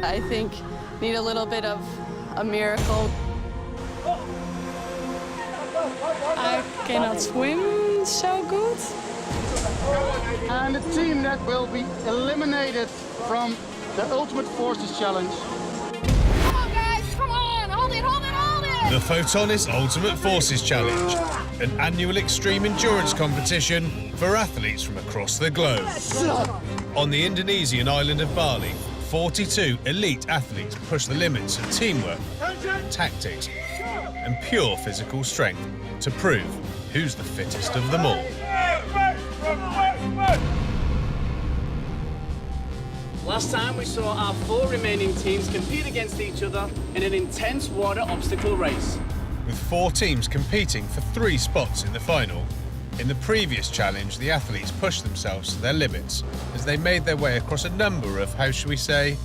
I think need a little bit of a miracle. I cannot swim so good. And the team that will be eliminated from the Ultimate Forces Challenge. Come on, guys, come on! Hold it, hold it, hold it! The Photonis Ultimate Forces Challenge, an annual extreme endurance competition for athletes from across the globe. On the Indonesian island of Bali, 42 elite athletes push the limits of teamwork, tactics, and pure physical strength to prove who's the fittest of them all. Last time we saw our 4 remaining teams compete against each other in an intense water obstacle race. With 4 teams competing for 3 spots in the final. In the previous challenge, the athletes pushed themselves to their limits as they made their way across a number of, how shall we say,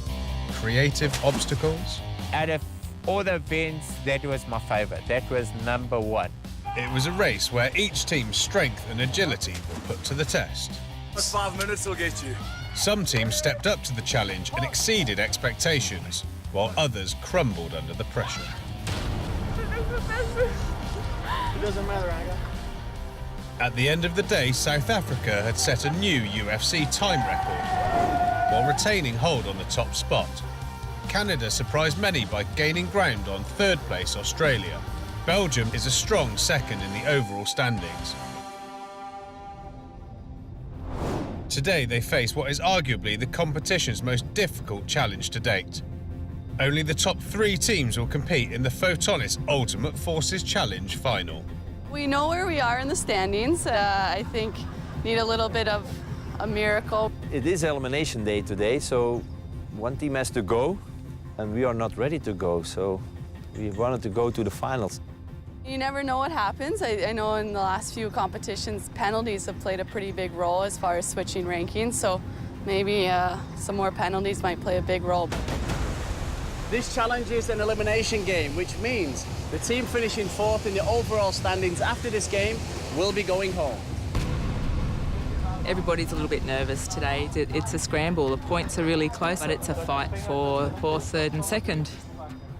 creative obstacles. Out of all the events, that was my favourite. That was number 1. It was a race where each team's strength and agility were put to the test. 5 minutes will get you. Some teams stepped up to the challenge and exceeded expectations, while others crumbled under the pressure. It doesn't matter, Aga. At the end of the day, South Africa had set a new UFC time record, while retaining hold on the top spot. Canada surprised many by gaining ground on 3rd place Australia. Belgium is a strong second in the overall standings. Today they face what is arguably the competition's most difficult challenge to date. Only the top 3 teams will compete in the Photonis Ultimate Forces Challenge final. We know where we are in the standings. I think need a little bit of a miracle. It is elimination day today, so one team has to go, and we are not ready to go, so we wanted to go to the finals. You never know what happens. I know in the last few competitions, penalties have played a pretty big role as far as switching rankings, so maybe some more penalties might play a big role. This challenge is an elimination game, which means the team finishing 4th in the overall standings after this game will be going home. Everybody's a little bit nervous today. It's a scramble. The points are really close, but it's a fight for 4th, 3rd and 2nd.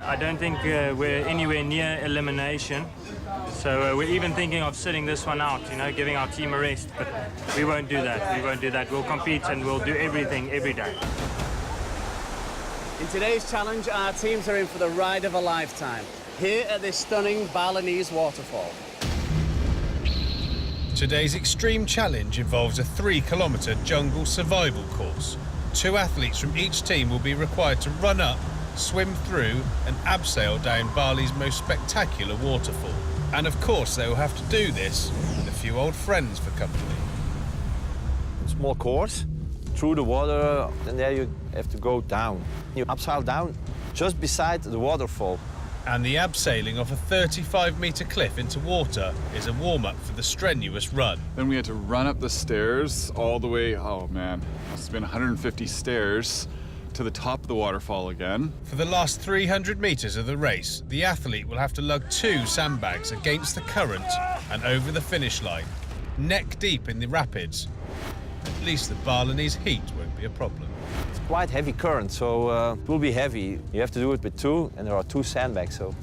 I don't think we're anywhere near elimination. So we're even thinking of sitting this one out, you know, giving our team a rest. But we won't do that. We won't do that. We'll compete and we'll do everything every day. In today's challenge, our teams are in for the ride of a lifetime, here at this stunning Balinese waterfall. Today's extreme challenge involves a 3-kilometre jungle survival course. 2 athletes from each team will be required to run up, swim through and abseil down Bali's most spectacular waterfall. And of course they will have to do this with a few old friends for company. Small course, through the water, and there you have to go down. You abseil down just beside the waterfall. And the abseiling off a 35-metre cliff into water is a warm-up for the strenuous run. Then we had to run up the stairs all the way, oh man, it's been 150 stairs to the top of the waterfall again. For the last 300 metres of the race, the athlete will have to lug 2 sandbags against the current and over the finish line, neck deep in the rapids. At least the Balinese heat won't be a problem. It's quite heavy current, so it will be heavy. You have to do it with 2, and there are 2 sandbags, so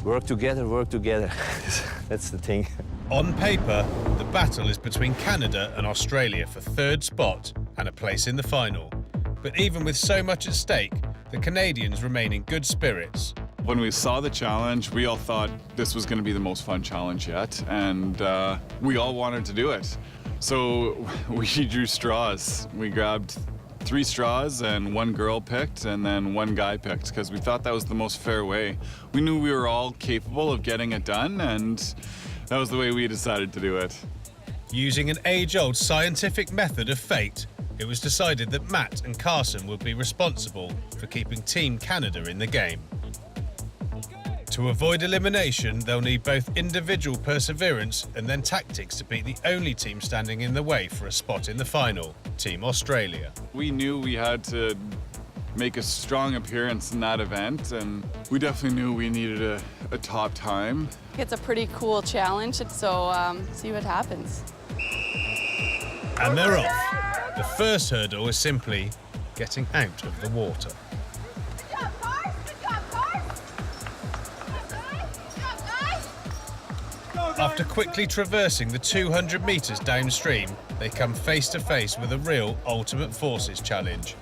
work together, work together. That's the thing. On paper, the battle is between Canada and Australia for 3rd spot and a place in the final. But even with so much at stake, the Canadians remain in good spirits. When we saw the challenge, we all thought this was going to be the most fun challenge yet, and we all wanted to do it. So we drew straws. We grabbed 3 straws and 1 girl picked and then 1 guy picked because we thought that was the most fair way. We knew we were all capable of getting it done, and that was the way we decided to do it. Using an age-old scientific method of fate, it was decided that Matt and Carson would be responsible for keeping Team Canada in the game. To avoid elimination, they'll need both individual perseverance and then tactics to beat the only team standing in the way for a spot in the final, Team Australia. We knew we had to make a strong appearance in that event, and we definitely knew we needed a top time. It's a pretty cool challenge, so see what happens. And they're off. The first hurdle is simply getting out of the water. After quickly traversing the 200 metres downstream, they come face to face with a real ultimate forces challenge.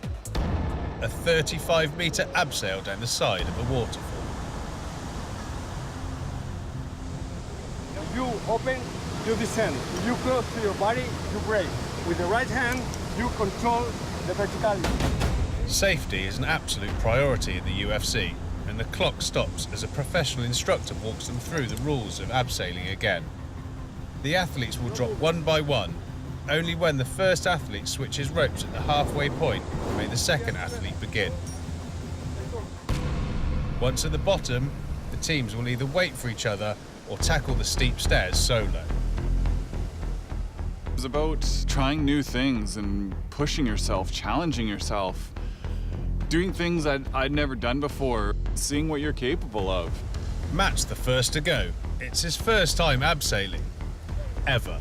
A 35-metre abseil down the side of a waterfall. You open, you descend. If you close to your body, you brake. With the right hand, you control the verticality. Safety is an absolute priority in the UFC, and the clock stops as a professional instructor walks them through the rules of abseiling again. The athletes will drop one by one. Only when the first athlete switches ropes at the halfway point may the second athlete begin. Once at the bottom, the teams will either wait for each other or tackle the steep stairs solo. It was about trying new things and pushing yourself, challenging yourself, doing things I'd never done before, seeing what you're capable of. Matt's the first to go. It's his first time abseiling, ever.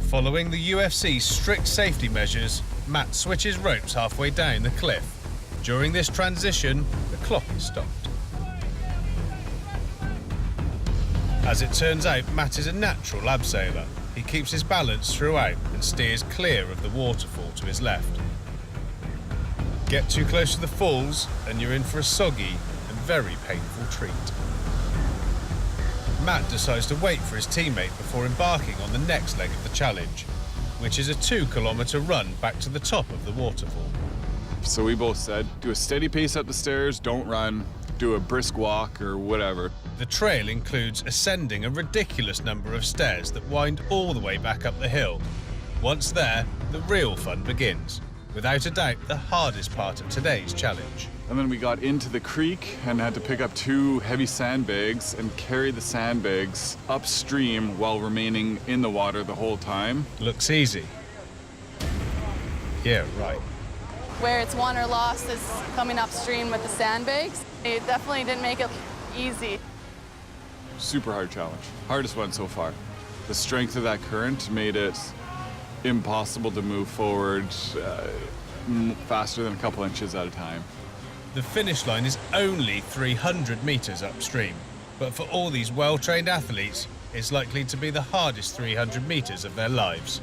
Following the UFC's strict safety measures, Matt switches ropes halfway down the cliff. During this transition, the clock is stopped. As it turns out, Matt is a natural abseiler. He keeps his balance throughout and steers clear of the waterfall to his left. Get too close to the falls and you're in for a soggy and very painful treat. Matt decides to wait for his teammate before embarking on the next leg of the challenge, which is a 2-kilometre run back to the top of the waterfall. So we both said, do a steady pace up the stairs, don't run, do a brisk walk or whatever. The trail includes ascending a ridiculous number of stairs that wind all the way back up the hill. Once there, the real fun begins. Without a doubt, the hardest part of today's challenge. And then we got into the creek and had to pick up 2 heavy sandbags and carry the sandbags upstream while remaining in the water the whole time. Looks easy. Yeah, right. Where it's won or lost is coming upstream with the sandbags. It definitely didn't make it easy. Super hard challenge. Hardest one so far. The strength of that current made it impossible to move forward faster than a couple inches at a time. The finish line is only 300 metres upstream, but for all these well-trained athletes, it's likely to be the hardest 300 metres of their lives,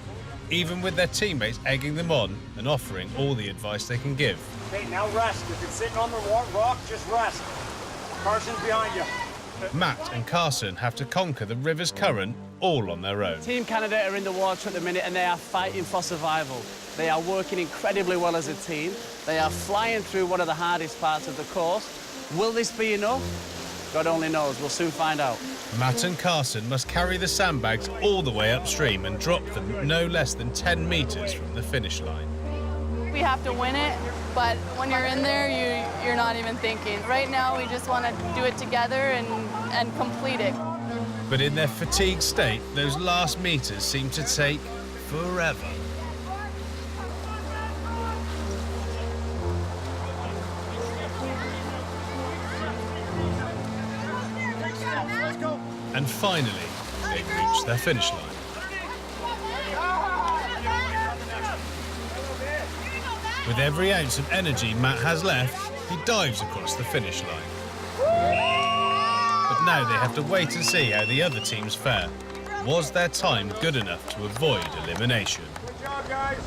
even with their teammates egging them on and offering all the advice they can give. Okay, now rest. If it's sitting on the rock, just rest. Carson's behind you. Matt and Carson have to conquer the river's current all on their own. Team Canada are in the water at the minute and they are fighting for survival. They are working incredibly well as a team. They are flying through one of the hardest parts of the course. Will this be enough? God only knows. We'll soon find out. Matt and Carson must carry the sandbags all the way upstream and drop them no less than 10 metres from the finish line. We have to win it, but when you're in there, you're not even thinking. Right now, we just want to do it together and complete it. But in their fatigued state, those last metres seem to take forever. And finally, they reach their finish line. With every ounce of energy Matt has left, he dives across the finish line. But now they have to wait and see how the other teams fare. Was their time good enough to avoid elimination? Good job, guys.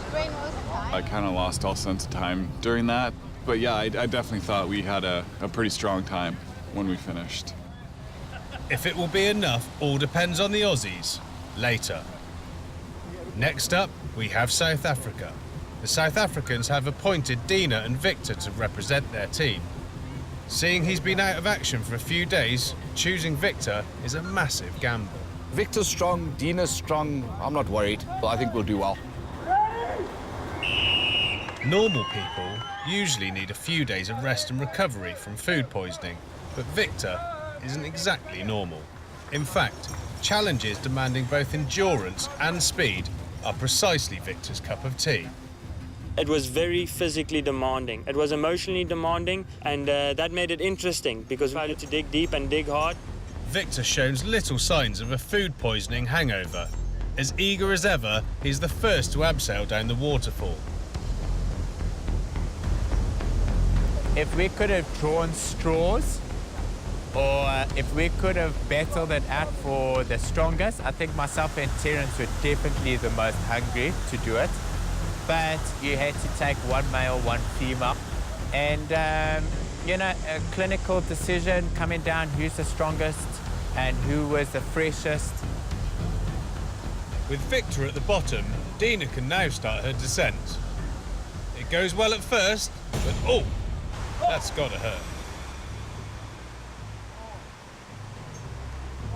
I kind of lost all sense of time during that. But yeah, I definitely thought we had a pretty strong time when we finished. If it will be enough all depends on the Aussies later. Next up, we have South Africa. The South Africans have appointed Dina and Victor to represent their team. Seeing he's been out of action for a few days, choosing Victor is a massive gamble. Victor's strong, Dina's strong. I'm not worried, but I think we'll do well. Normal people usually need a few days of rest and recovery from food poisoning, but Victor isn't exactly normal. In fact, challenges demanding both endurance and speed are precisely Victor's cup of tea. It was very physically demanding. It was emotionally demanding, and that made it interesting because we had to dig deep and dig hard. Victor shows little signs of a food poisoning hangover. As eager as ever, he's the first to abseil down the waterfall. If we could have drawn straws, or if we could have battled it out for the strongest, I think myself and Terence were definitely the most hungry to do it. But you had to take one male, one female. And, you know, a clinical decision coming down who's the strongest and who was the freshest. With Victor at the bottom, Dina can now start her descent. It goes well at first, but oh, that's gotta hurt.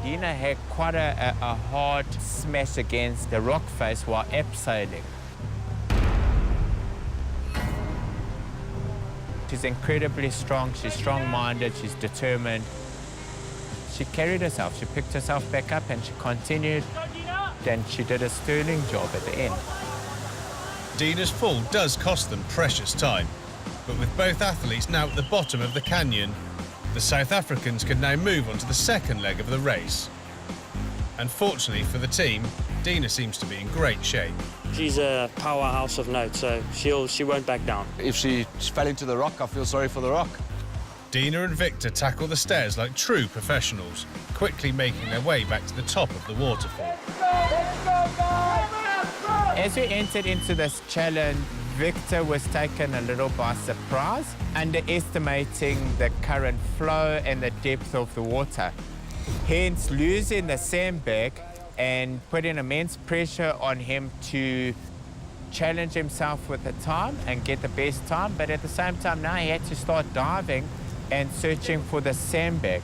Dina had quite a hard smash against the rock face while abseiling. She's incredibly strong, she's strong-minded, she's determined. She carried herself, she picked herself back up and she continued, and she did a sterling job at the end. Dina's fall does cost them precious time, but with both athletes now at the bottom of the canyon, the South Africans can now move on to the second leg of the race. And fortunately for the team, Dina seems to be in great shape. She's a powerhouse of note, so she won't back down. If she fell into the rock, I feel sorry for the rock. Dina and Victor tackle the stairs like true professionals, quickly making their way back to the top of the waterfall. As we entered into this challenge, Victor was taken a little by surprise, underestimating the current flow and the depth of the water. Hence, losing the sandbag and putting immense pressure on him to challenge himself with the time and get the best time, but at the same time now he had to start diving and searching for the sandbag.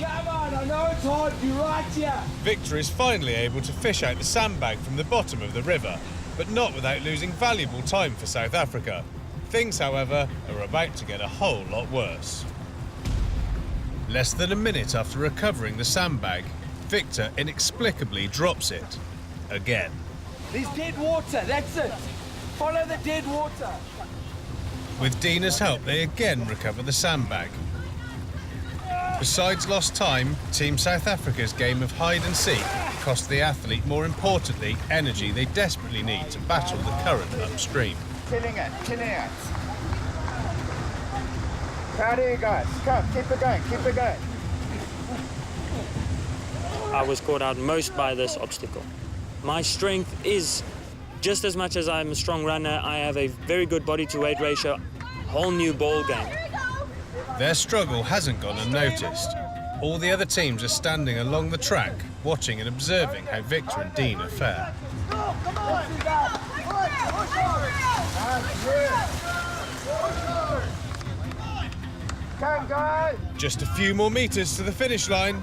Come on, I know it's hard, you're right here. Victor is finally able to fish out the sandbag from the bottom of the river, but not without losing valuable time for South Africa. Things, however, are about to get a whole lot worse. Less than a minute after recovering the sandbag, Victor inexplicably drops it again. There's dead water, that's it. Follow the dead water. With Dina's help, they again recover the sandbag. Besides lost time, Team South Africa's game of hide and seek cost the athlete, more importantly, energy they desperately need to battle the current upstream. Killing it, killing it. Proud of you guys. Come, keep it going, keep it going. I was caught out most by this obstacle. My strength is, just as much as I'm a strong runner, I have a very good body-to-weight ratio, whole new ball game. Their struggle hasn't gone unnoticed. All the other teams are standing along the track, watching and observing how Victor and Dina fare. Come, guys. Just a few more meters to the finish line.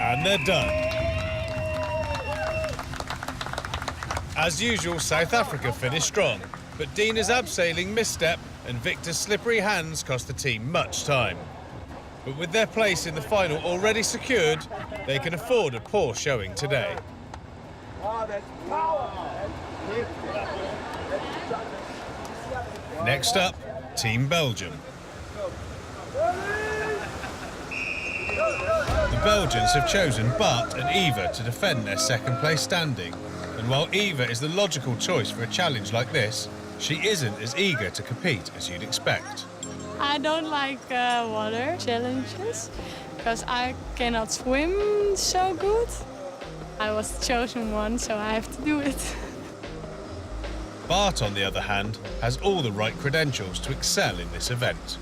And they're done. As usual, South Africa finished strong, but Dina's abseiling misstep and Victor's slippery hands cost the team much time. But with their place in the final already secured, they can afford a poor showing today. Oh, that's power. Next up, Team Belgium. The Belgians have chosen Bart and Eva to defend their second place standing. And while Eva is the logical choice for a challenge like this, she isn't as eager to compete as you'd expect. I don't like water challenges because I cannot swim so good. I was chosen one, so I have to do it. Bart, on the other hand, has all the right credentials to excel in this event.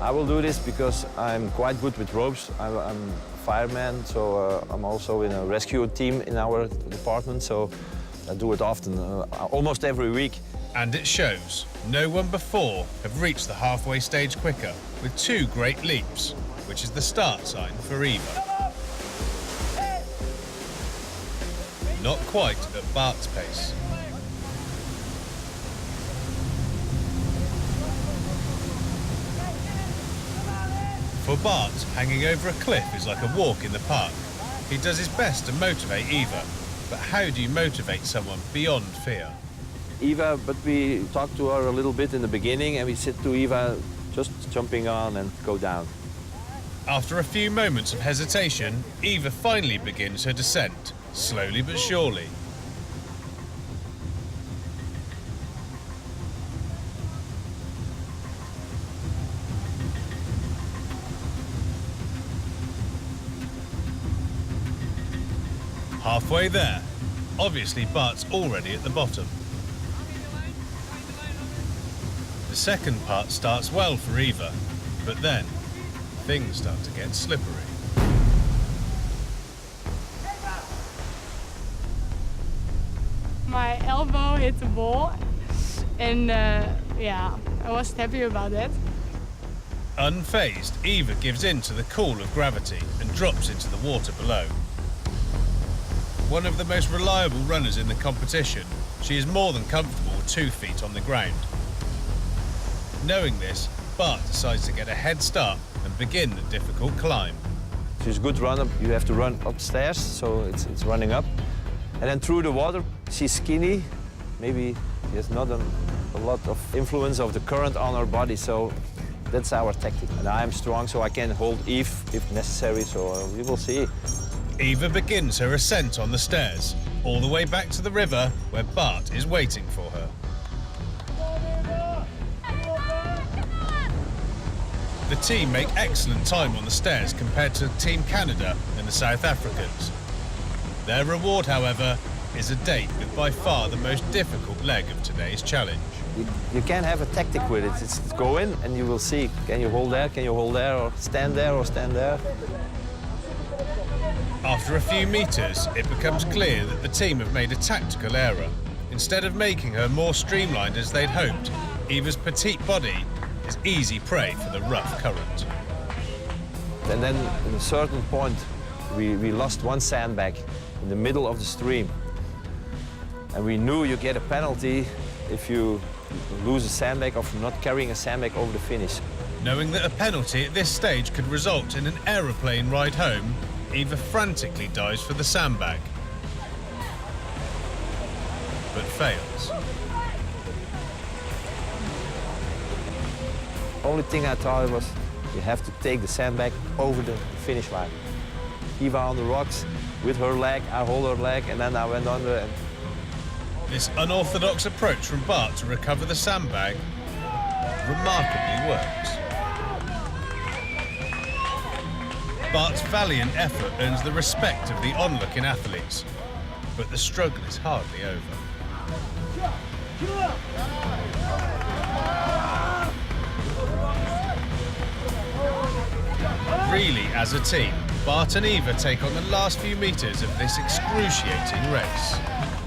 I will do this because I'm quite good with ropes. I'm a fireman, so I'm also in a rescue team in our department, so I do it often, almost every week. And it shows. No one before have reached the halfway stage quicker, with 2 great leaps, which is the start sign for Eva. Not quite at Bart's pace. For Bart, hanging over a cliff is like a walk in the park. He does his best to motivate Eva, but how do you motivate someone beyond fear? Eva, but we talked to her a little bit in the beginning and we said to Eva, just jumping on and go down. After a few moments of hesitation, Eva finally begins her descent, slowly but surely. Halfway there, obviously Bart's already at the bottom. The second part starts well for Eva, but then things start to get slippery. My elbow hit the ball, and yeah, I wasn't happy about that. Unfazed, Eva gives in to the call of gravity and drops into the water below. One of the most reliable runners in the competition, she is more than comfortable with 2 feet on the ground. Knowing this, Bart decides to get a head start and begin the difficult climb. She's a good runner. You have to run upstairs, so it's running up. And then through the water, she's skinny. Maybe she has not a lot of influence of the current on her body, so that's our tactic. And I'm strong, so I can hold Eve if necessary, so we will see. Eva begins her ascent on the stairs, all the way back to the river where Bart is waiting for her. The team make excellent time on the stairs compared to Team Canada and the South Africans. Their reward, however, is a date with by far the most difficult leg of today's challenge. You can have a tactic with it. It's go in and you will see. Can you hold there? Can you hold there? Or stand there or stand there? After a few meters, it becomes clear that the team have made a tactical error. Instead of making her more streamlined as they'd hoped, Eva's petite body is easy prey for the rough current. And then at a certain point, we lost one sandbag in the middle of the stream. And we knew you get a penalty if you lose a sandbag or from not carrying a sandbag over the finish. Knowing that a penalty at this stage could result in an aeroplane ride home, Eva frantically dives for the sandbag, but fails. Only thing I thought was you have to take the sandbag over the finish line. Eva on the rocks with her leg, I hold her leg, and then I went under. And This unorthodox approach from Bart to recover the sandbag remarkably works. Bart's valiant effort earns the respect of the onlooking athletes, but the struggle is hardly over. Really, as a team, Bart and Eva take on the last few meters of this excruciating race.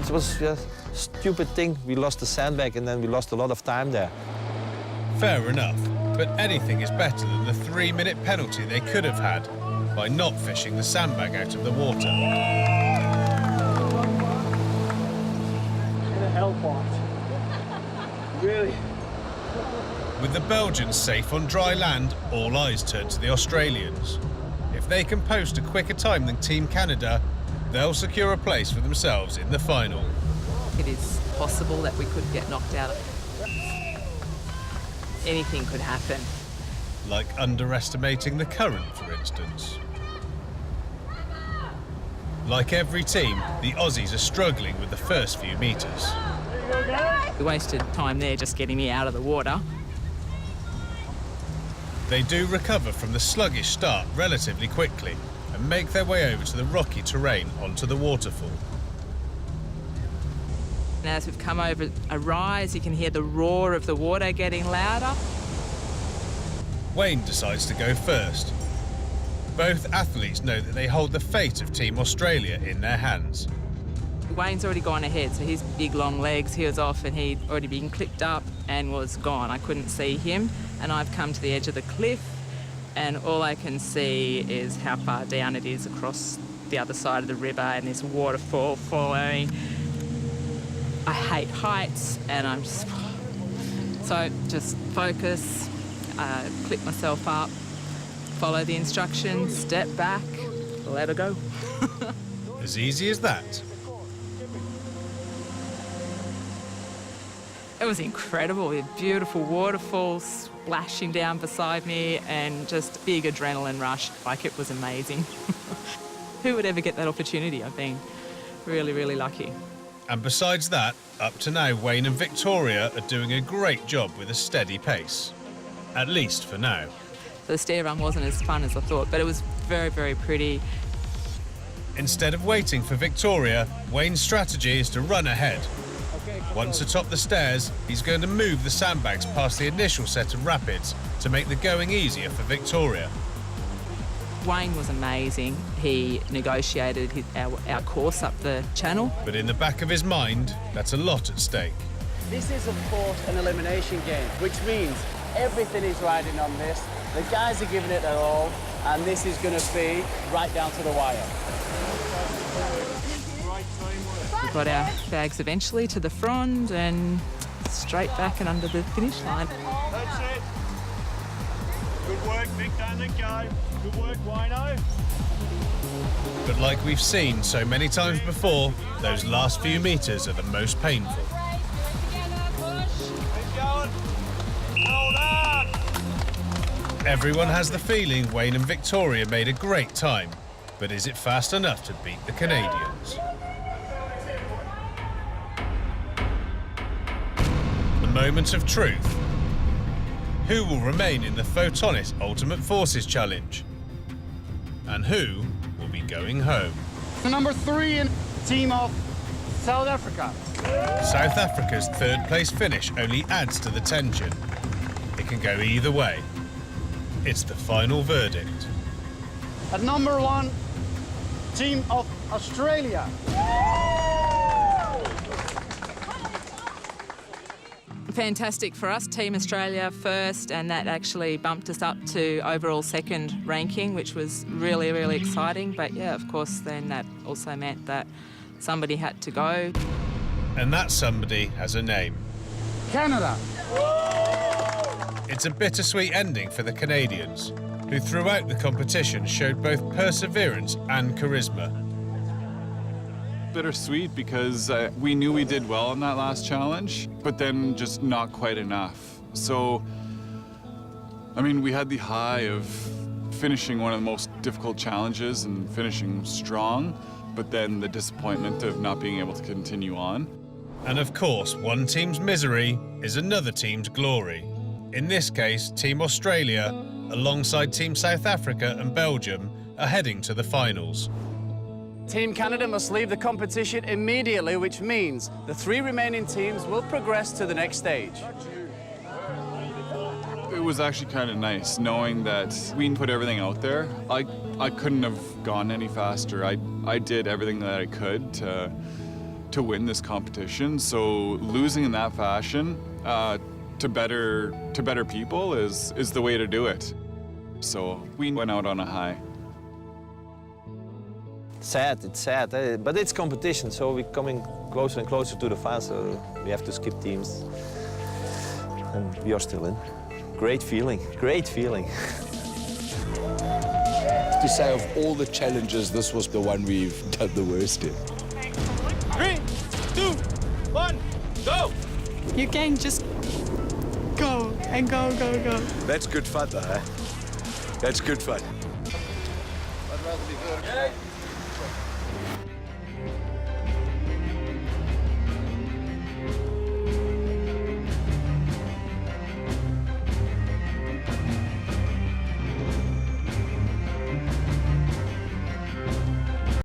it was a stupid thing. We lost the sandbag and then we lost a lot of time there. Fair enough, but anything is better than the 3-minute penalty they could have had by not fishing the sandbag out of the water. In a hell pot. Really? With the Belgians safe on dry land, all eyes turn to the Australians. If they can post a quicker time than Team Canada, they'll secure a place for themselves in the final. It is possible that we could get knocked out. Anything could happen. Like underestimating the current, for instance. Like every team, the Aussies are struggling with the first few metres. We wasted time there just getting me out of the water. They do recover from the sluggish start relatively quickly and make their way over to the rocky terrain onto the waterfall. And as we've come over a rise, you can hear the roar of the water getting louder. Wayne decides to go first. Both athletes know that they hold the fate of Team Australia in their hands. Wayne's already gone ahead, so his big long legs, he was off and he'd already been clipped up and was gone. I couldn't see him, and I've come to the edge of the cliff and all I can see is how far down it is across the other side of the river and this waterfall following. I hate heights and I'm just focus, clip myself up, follow the instructions, step back, let her go. As easy as that. It was incredible, with beautiful waterfalls splashing down beside me and just a big adrenaline rush. Like, it was amazing. Who would ever get that opportunity? I've been really, really lucky. And besides that, up to now, Wayne and Victoria are doing a great job with a steady pace. At least for now. The stair run wasn't as fun as I thought, but it was very, very pretty. Instead of waiting for Victoria, Wayne's strategy is to run ahead. Once atop the stairs, he's going to move the sandbags past the initial set of rapids to make the going easier for Victoria. Wayne was amazing. He negotiated our course up the channel. But in the back of his mind, that's a lot at stake. This is, of course, an elimination game, which means everything is riding on this. The guys are giving it their all, and this is going to be right down to the wire. We got our bags eventually to the front and straight back and under the finish line. That's it. Good work, Victor, and then go. Good work, Wino. But like we've seen so many times before, those last few metres are the most painful. Keep going. Hold up. Everyone has the feeling Wayne and Victoria made a great time, but is it fast enough to beat the Canadians? The moment of truth. Who will remain in the Photonis Ultimate Forces Challenge? And who will be going home? The number 3 in team of South Africa. South Africa's third place finish only adds to the tension. It can go either way. It's the final verdict. At number 1, team of Australia. Fantastic for us, Team Australia first, and that actually bumped us up to overall second ranking, which was really, really exciting. But yeah, of course, then that also meant that somebody had to go. And that somebody has a name. Canada. It's a bittersweet ending for the Canadians, who throughout the competition showed both perseverance and charisma. Bittersweet because we knew we did well in that last challenge, but then just not quite enough. So, I mean, we had the high of finishing one of the most difficult challenges and finishing strong, but then the disappointment of not being able to continue on. And of course, one team's misery is another team's glory. In this case, Team Australia, alongside Team South Africa and Belgium, are heading to the finals. Team Canada must leave the competition immediately, which means the 3 remaining teams will progress to the next stage. It was actually kind of nice knowing that we put everything out there. I couldn't have gone any faster. I did everything that I could to win this competition. So losing in that fashion to better people is the way to do it. So we went out on a high. Sad, it's sad, but it's competition, so we're coming closer and closer to the final, so we have to skip teams. And we are still in. Great feeling, great feeling. To say of all the challenges, this was the one we've done the worst in. 3, 2, 1, go! You can just go and go, go, go. That's good fun, though, eh? That's good fun. I'd rather be good.